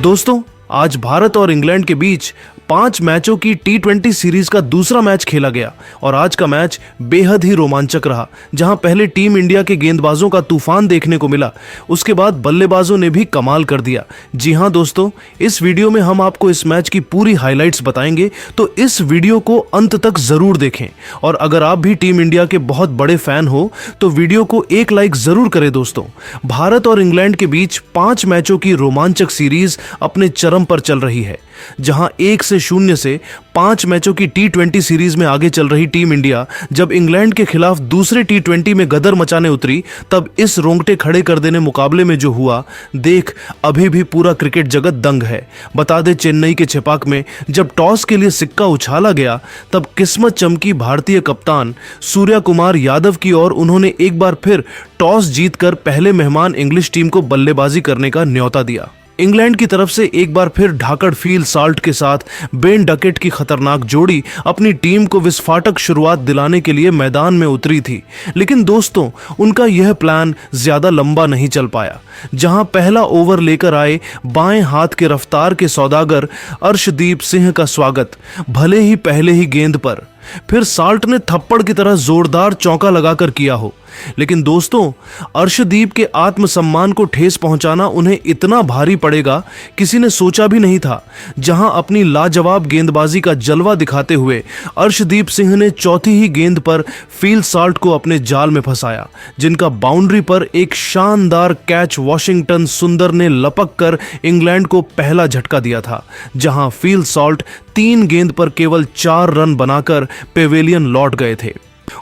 दोस्तों, आज भारत और इंग्लैंड के बीच 5 मैचों की T20 सीरीज का दूसरा मैच खेला गया और आज का मैच बेहद ही रोमांचक रहा। जहां पहले टीम इंडिया के गेंदबाजों का तूफान देखने को मिला, उसके बाद बल्लेबाजों ने भी कमाल कर दिया। जी हां दोस्तों, इस वीडियो में हम आपको इस मैच की पूरी हाइलाइट्स बताएंगे, तो इस वीडियो को अंत तक जरूर देखें। और अगर आप भी टीम इंडिया के बहुत बड़े फैन हो तो वीडियो को एक लाइक जरूर करें। दोस्तों, भारत और इंग्लैंड के बीच 5 मैचों की रोमांचक सीरीज अपने चरम पर चल रही है। जहां 1-0 से 5 मैचों की T20 सीरीज में आगे चल रही टीम इंडिया जब इंग्लैंड के खिलाफ दूसरे T20 में गदर मचाने उतरी, तब इस रोंगटे खड़े कर देने मुकाबले में जो हुआ, देख अभी भी पूरा क्रिकेट जगत दंग है। बता दे, चेन्नई के छेपाक में जब टॉस के लिए सिक्का उछाला गया, तब किस्मत चमकी भारतीय कप्तान सूर्या कुमार यादव की ओर। उन्होंने एक बार फिर टॉस जीतकर पहले मेहमान इंग्लिश टीम को बल्लेबाजी करने का न्योता दिया। इंग्लैंड की तरफ से एक बार फिर ढाकड़ फील साल्ट के साथ बेन डकेट की खतरनाक जोड़ी अपनी टीम को विस्फाटक शुरुआत दिलाने के लिए मैदान में उतरी थी। लेकिन दोस्तों, उनका यह प्लान ज्यादा लंबा नहीं चल पाया। जहां पहला ओवर लेकर आए बाएं हाथ के रफ्तार के सौदागर अर्शदीप सिंह का स्वागत भले ही पहले ही गेंद पर फिर साल्ट ने थप्पड़ की तरह जोरदार चौका लगाकर किया हो, लेकिन दोस्तों, अर्शदीप के आत्मसम्मान को ठेस पहुंचाना उन्हें इतना भारी पड़ेगा किसी ने सोचा भी नहीं था। जहां अपनी लाजवाब गेंदबाजी का जलवा दिखाते हुए अर्शदीप सिंह ने चौथी ही गेंद पर फील साल्ट को अपने जाल में फंसाया, जिनका बाउंड्री पर एक शानदार कैच वॉशिंगटन सुंदर ने लपक कर इंग्लैंड को पहला झटका दिया था। जहां फील साल्ट 3 गेंद पर केवल 4 रन बनाकर पेवेलियन लौट गए थे।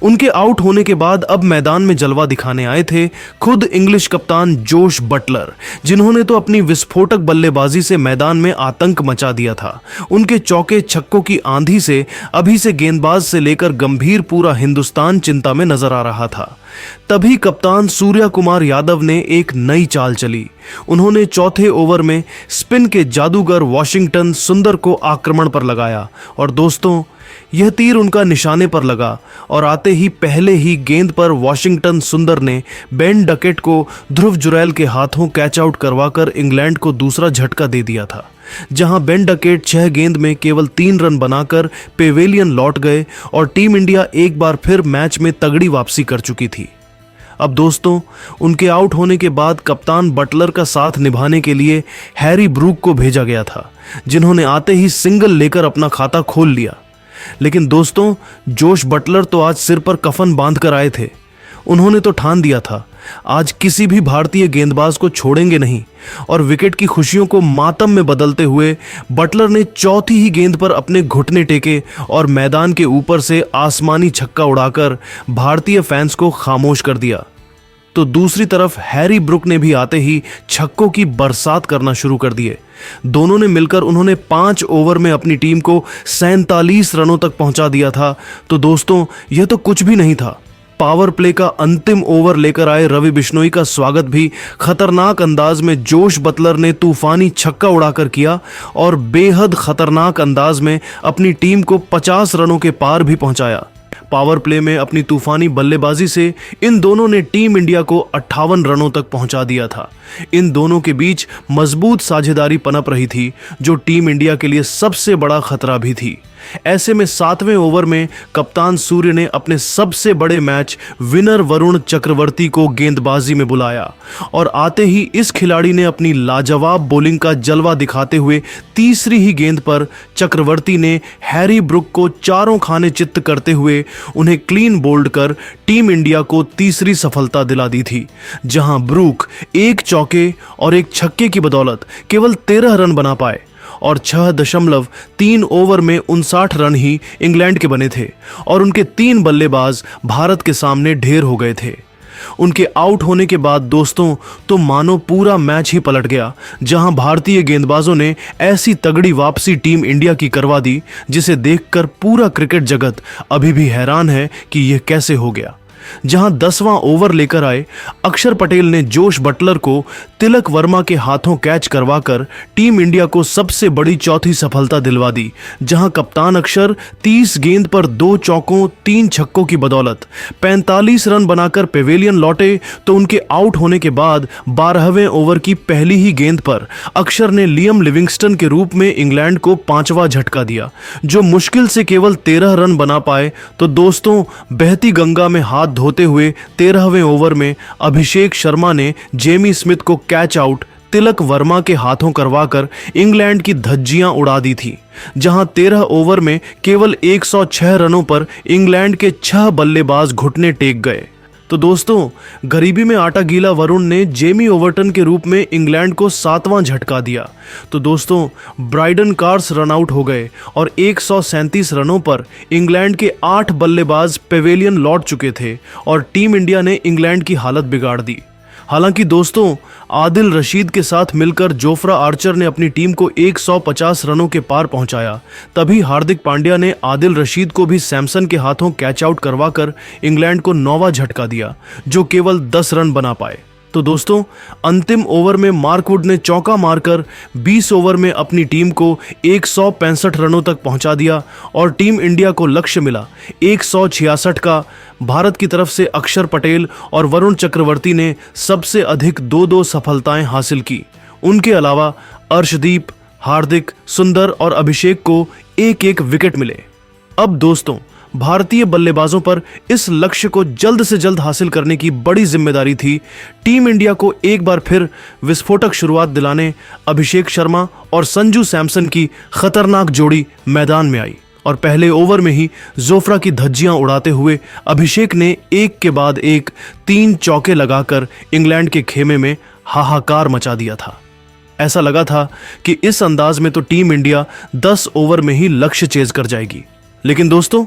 उनके आउट होने के बाद अब मैदान में जलवा दिखाने आए थे खुद इंग्लिश कप्तान जोश बटलर, जिन्होंने तो अपनी विस्फोटक बल्लेबाजी से मैदान में आतंक मचा दिया था। उनके चौके छक्कों की आंधी से अभी से गेंदबाज से लेकर गंभीर पूरा हिंदुस्तान चिंता में नजर आ रहा था। तभी कप्तान सूर्या कुमार यादव ने एक नई चाल चली। उन्होंने चौथे ओवर में स्पिन के जादूगर वॉशिंगटन सुंदर को आक्रमण पर लगाया और दोस्तों, यह तीर उनका निशाने पर लगा और आते ही पहले ही गेंद पर वॉशिंगटन सुंदर ने बेन डकेट को ध्रुव जुरैल के हाथों कैच आउट करवाकर इंग्लैंड को दूसरा झटका दे दिया था। जहां बेन डकेट 6 गेंद में केवल 3 रन बनाकर पेवेलियन लौट गए और टीम इंडिया एक बार फिर मैच में तगड़ी वापसी कर चुकी थी। अब दोस्तों, उनके आउट होने के बाद कप्तान बटलर का साथ निभाने के लिए हैरी ब्रूक को भेजा गया था, जिन्होंने आते ही सिंगल लेकर अपना खाता खोल लिया। लेकिन दोस्तों, जोश बटलर तो आज सिर पर कफन बांध कर आए थे। उन्होंने तो ठान दिया था, आज किसी भी भारतीय गेंदबाज को छोड़ेंगे नहीं। और विकेट की खुशियों को मातम में बदलते हुए बटलर ने चौथी ही गेंद पर अपने घुटने टेके और मैदान के ऊपर से आसमानी छक्का उड़ाकर भारतीय फैंस को खामोश कर दिया। तो दूसरी तरफ हैरी ब्रूक ने भी आते ही छक्कों की बरसात करना शुरू कर दिए। दोनों ने मिलकर उन्होंने 5 ओवर में अपनी टीम को 47 रनों तक पहुंचा दिया था। तो दोस्तों, यह तो कुछ भी नहीं था। पावर प्ले का अंतिम ओवर लेकर आए रवि बिश्नोई का स्वागत भी खतरनाक अंदाज में जोश बटलर ने तूफानी छक्का उड़ाकर किया और बेहद खतरनाक अंदाज में अपनी टीम को 50 रनों के पार भी पहुंचाया। पावर प्ले में अपनी तूफानी बल्लेबाजी से इन दोनों ने टीम इंडिया को 58 रनों तक पहुंचा दिया था। इन दोनों के बीच मजबूत साझेदारी पनप रही थी, जो टीम इंडिया के लिए सबसे बड़ा खतरा भी थी। ऐसे में 7वें ओवर में कप्तान सूर्य ने अपने सबसे बड़े मैच विनर वरुण चक्रवर्ती को गेंदबाजी में बुलाया और आते ही इस खिलाड़ी ने अपनी लाजवाब बॉलिंग का जलवा दिखाते हुए तीसरी ही गेंद पर चक्रवर्ती ने हैरी ब्रूक को चारों खाने चित्त करते हुए उन्हें क्लीन बोल्ड कर टीम इंडिया को तीसरी सफलता दिला दी थी। जहां ब्रूक एक चौके और एक छक्के की बदौलत केवल 13 रन बना पाए और 6.3 ओवर में 59 रन ही इंग्लैंड के बने थे और उनके 3 बल्लेबाज भारत के सामने ढेर हो गए थे। उनके आउट होने के बाद दोस्तों, तो मानो पूरा मैच ही पलट गया। जहां भारतीय गेंदबाजों ने ऐसी तगड़ी वापसी टीम इंडिया की करवा दी, जिसे देखकर पूरा क्रिकेट जगत अभी भी हैरान है कि यह कैसे हो गया। जहां 10वां ओवर लेकर आए अक्षर पटेल ने जोश बटलर को तिलक वर्मा के हाथों कैच करवाकर टीम इंडिया को सबसे बड़ी चौथी सफलता दिलवा दी, जहां कप्तान अक्षर 30 गेंद पर 2 चौकों 3 छक्कों की बदौलत 45 रन बनाकर पेवेलियन लौटे। तो उनके आउट होने के बाद 12वें ओवर की पहली ही गेंद पर अक्षर ने लियम लिविंगस्टन के रूप में इंग्लैंड को 5वां झटका दिया, जो मुश्किल से केवल 13 रन बना पाए। तो दोस्तों, बहती गंगा में हाथ धोते हुए 13वें ओवर में अभिषेक शर्मा ने जेमी स्मिथ को कैच आउट तिलक वर्मा के हाथों करवाकर इंग्लैंड की धज्जियां उड़ा दी थी, जहां 13 ओवर में केवल 106 रनों पर इंग्लैंड के 6 बल्लेबाज घुटने टेक गए। तो दोस्तों, गरीबी में आटा गीला वरुण ने जेमी ओवर्टन के रूप में इंग्लैंड को 7वां झटका दिया। तो दोस्तों, ब्राइडन कार्स रन आउट हो गए और 137 रनों पर इंग्लैंड के 8 बल्लेबाज पेवेलियन लौट चुके थे और टीम इंडिया ने इंग्लैंड की हालत बिगाड़ दी। हालांकि दोस्तों, आदिल रशीद के साथ मिलकर जोफ्रा आर्चर ने अपनी टीम को 150 रनों के पार पहुंचाया। तभी हार्दिक पांड्या ने आदिल रशीद को भी सैमसन के हाथों कैच आउट करवाकर इंग्लैंड को 9वां झटका दिया, जो केवल 10 रन बना पाए। तो दोस्तों, अंतिम ओवर में मार्कवुड ने चौका मारकर 20 ओवर में अपनी टीम को 165 रनों तक पहुंचा दिया और टीम इंडिया को लक्ष्य मिला 166 का। भारत की तरफ से अक्षर पटेल और वरुण चक्रवर्ती ने सबसे अधिक 2-2 सफलताएं हासिल की। उनके अलावा अर्शदीप, हार्दिक, सुंदर और अभिषेक को एक-एक विकेट मिले। अब दोस्तों, भारतीय बल्लेबाजों पर इस लक्ष्य को जल्द से जल्द हासिल करने की बड़ी जिम्मेदारी थी। टीम इंडिया को एक बार फिर विस्फोटक शुरुआत दिलाने अभिषेक शर्मा और संजू सैमसन की खतरनाक जोड़ी मैदान में आई और पहले ओवर में ही जोफ्रा की धज्जियां उड़ाते हुए अभिषेक ने एक के बाद एक 3 चौके लगाकर इंग्लैंड के खेमे में हाहाकार मचा दिया था। ऐसा लगा था कि इस अंदाज में तो टीम इंडिया 10 ओवर में ही लक्ष्य चेज कर जाएगी। लेकिन दोस्तों,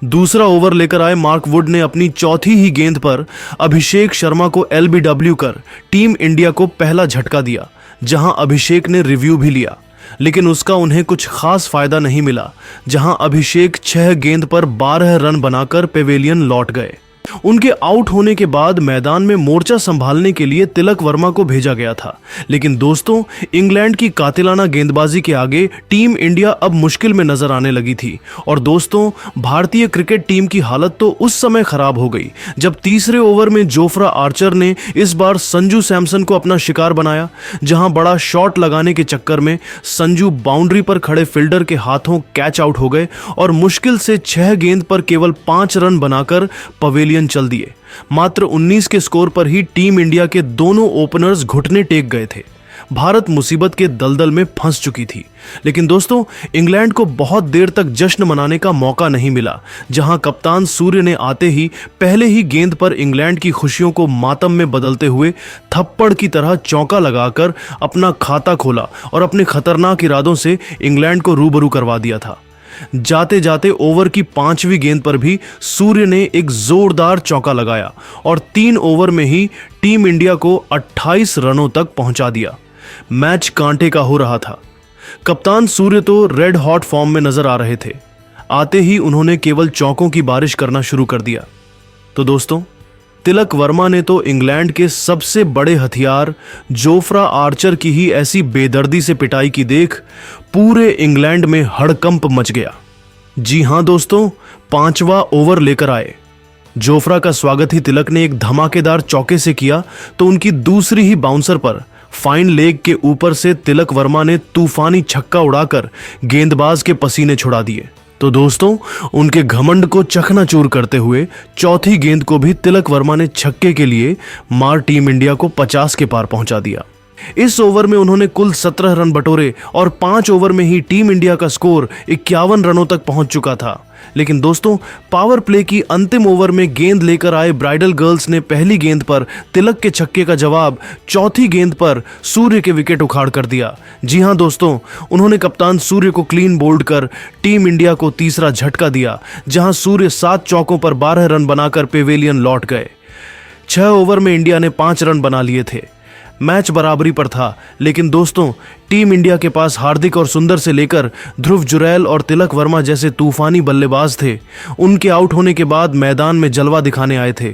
दूसरा ओवर लेकर आए मार्कवुड ने अपनी चौथी ही गेंद पर अभिषेक शर्मा को एलबीडब्ल्यू कर टीम इंडिया को पहला झटका दिया, जहां अभिषेक ने रिव्यू भी लिया, लेकिन उसका उन्हें कुछ खास फायदा नहीं मिला, जहां अभिषेक 6 गेंद पर 12 रन बनाकर पेवेलियन लौट गए। उनके आउट होने के बाद मैदान में मोर्चा संभालने के लिए तिलक वर्मा को भेजा गया था। लेकिन दोस्तों, इंग्लैंड की कातिलाना गेंदबाजी के आगे टीम इंडिया अब मुश्किल में नजर आने लगी थी। और दोस्तों, भारतीय क्रिकेट टीम की हालत तो उस समय खराब हो गई जब तीसरे ओवर में जोफ्रा आर्चर ने इस बार संजू सैमसन को अपना शिकार बनाया, जहां बड़ा शॉट लगाने के चक्कर में संजू बाउंड्री पर खड़े फील्डर के हाथों कैच आउट हो गए और मुश्किल से 6 गेंद पर केवल 5 रन बनाकर पवेलियन चल दिए। मात्र 19 के स्कोर पर ही टीम इंडिया के दोनों ओपनर्स घुटने टेक गए थे। भारत मुसीबत के दलदल में फंस चुकी थी। लेकिन दोस्तों, इंग्लैंड को बहुत देर तक जश्न मनाने का मौका नहीं मिला, जहां कप्तान सूर्य ने आते ही पहले ही गेंद पर इंग्लैंड की खुशियों को मातम में बदलते हुए थप्पड़ की तरह चौका लगाकर अपना खाता खोला और अपने खतरनाक इरादों से इंग्लैंड को रूबरू करवा दिया था। जाते जाते ओवर की 5वीं गेंद पर भी सूर्य ने एक जोरदार चौका लगाया और 3 ओवर में ही टीम इंडिया को 28 रनों तक पहुंचा दिया। मैच कांटे का हो रहा था। कप्तान सूर्य तो रेड हॉट फॉर्म में नजर आ रहे थे। आते ही उन्होंने केवल चौकों की बारिश करना शुरू कर दिया। तो दोस्तों, तिलक वर्मा ने तो इंग्लैंड के सबसे बड़े हथियार जोफ्रा आर्चर की ही ऐसी बेदर्दी से पिटाई की देख पूरे इंग्लैंड में हड़कंप मच गया। जी हां दोस्तों, 5वां ओवर लेकर आए। जोफ्रा का स्वागत ही तिलक ने एक धमाकेदार चौके से किया तो उनकी दूसरी ही बाउंसर पर फाइन लेग के ऊपर से तिलक वर्मा ने तूफानी छक्का उड़ाकर गेंदबाज के पसीने छुड़ा दिए। तो दोस्तों, उनके घमंड को चकनाचूर करते हुए चौथी गेंद को भी तिलक वर्मा ने छक्के के लिए मार टीम इंडिया को 50 के पार पहुंचा दिया। इस ओवर में उन्होंने कुल 17 रन बटोरे और 5 ओवर में ही टीम इंडिया का स्कोर 51 रनों तक पहुंच चुका था। लेकिन दोस्तों, पावर प्ले की अंतिम ओवर में गेंद लेकर आए ब्राइडल गर्ल्स ने पहली गेंद पर तिलक के छक्के का जवाब चौथी गेंद पर सूर्य के विकेट उखाड़ कर दिया। जी हां दोस्तों, उन्होंने कप्तान सूर्य को क्लीन बोल्ड कर टीम इंडिया को तीसरा झटका दिया, जहां सूर्य 7 चौकों पर 12 रन बनाकर पेवेलियन लौट गए। 6 ओवर में इंडिया ने 5 रन बना लिए थे। मैच बराबरी पर था, लेकिन दोस्तों टीम इंडिया के पास हार्दिक और सुंदर से लेकर ध्रुव जुरैल और तिलक वर्मा जैसे तूफानी बल्लेबाज थे। उनके आउट होने के बाद मैदान में जलवा दिखाने आए थे।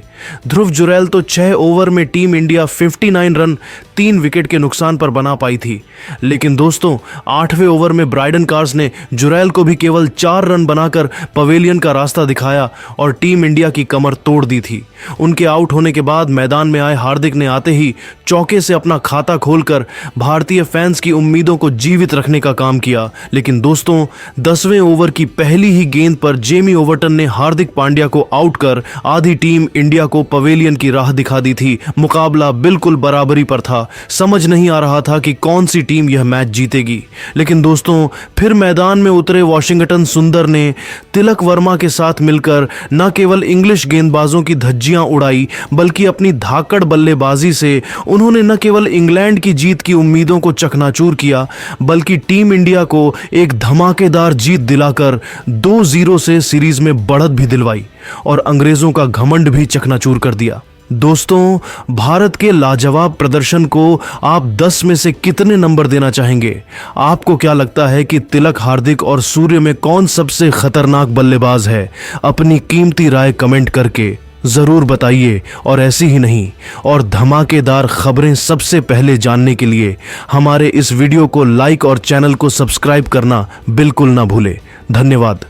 ध्रुव जुरैल तो 6 ओवर में टीम इंडिया 59 रन 3 विकेट के नुकसान पर बना पाई थी, लेकिन दोस्तों 8वें ओवर में ब्राइडन कार्स ने जुरैल को भी केवल 4 रन बनाकर पवेलियन का रास्ता दिखाया और टीम इंडिया की कमर तोड़ दी थी। उनके आउट होने के बाद मैदान में आए हार्दिक ने आते ही चौके से अपना खाता खोलकर भारतीय फैंस की उम्मीदों को जीवित रखने का काम किया, लेकिन दोस्तों 10वें ओवर की पहली ही गेंद पर जेमी ओवर्टन ने हार्दिक पांड्या को आउट कर आधी टीम इंडिया को पवेलियन की राह दिखा दी थी। मुकाबला बिल्कुल बराबरी पर था। समझ नहीं आ रहा था कि कौन सी टीम यह मैच जीतेगी, लेकिन दोस्तों फिर मैदान में उतरे वाशिंगटन सुंदर ने तिलक वर्मा के साथ मिलकर न केवल इंग्लिश गेंदबाजों की धज्जियां उड़ाई, बल्कि अपनी धाकड़ बल्लेबाजी से उन्होंने न केवल इंग्लैंड की जीत की उम्मीदों को चकनाचूर किया, बल्कि टीम इंडिया को एक धमाकेदार जीत दिलाकर 2-0 से सीरीज में बढ़त भी दिलवाई और अंग्रेजों का घमंड भी चकनाचूर कर दिया। दोस्तों भारत के लाजवाब प्रदर्शन को आप 10 में से कितने नंबर देना चाहेंगे? आपको क्या लगता है कि तिलक, हार्दिक और सूर्य में कौन सबसे खतरनाक बल्लेबाज है? अपनी कीमती राय कमेंट करके जरूर बताइए। और ऐसी ही नहीं और धमाकेदार खबरें सबसे पहले जानने के लिए हमारे इस वीडियो को लाइक और चैनल को सब्सक्राइब करना बिल्कुल ना भूले। धन्यवाद।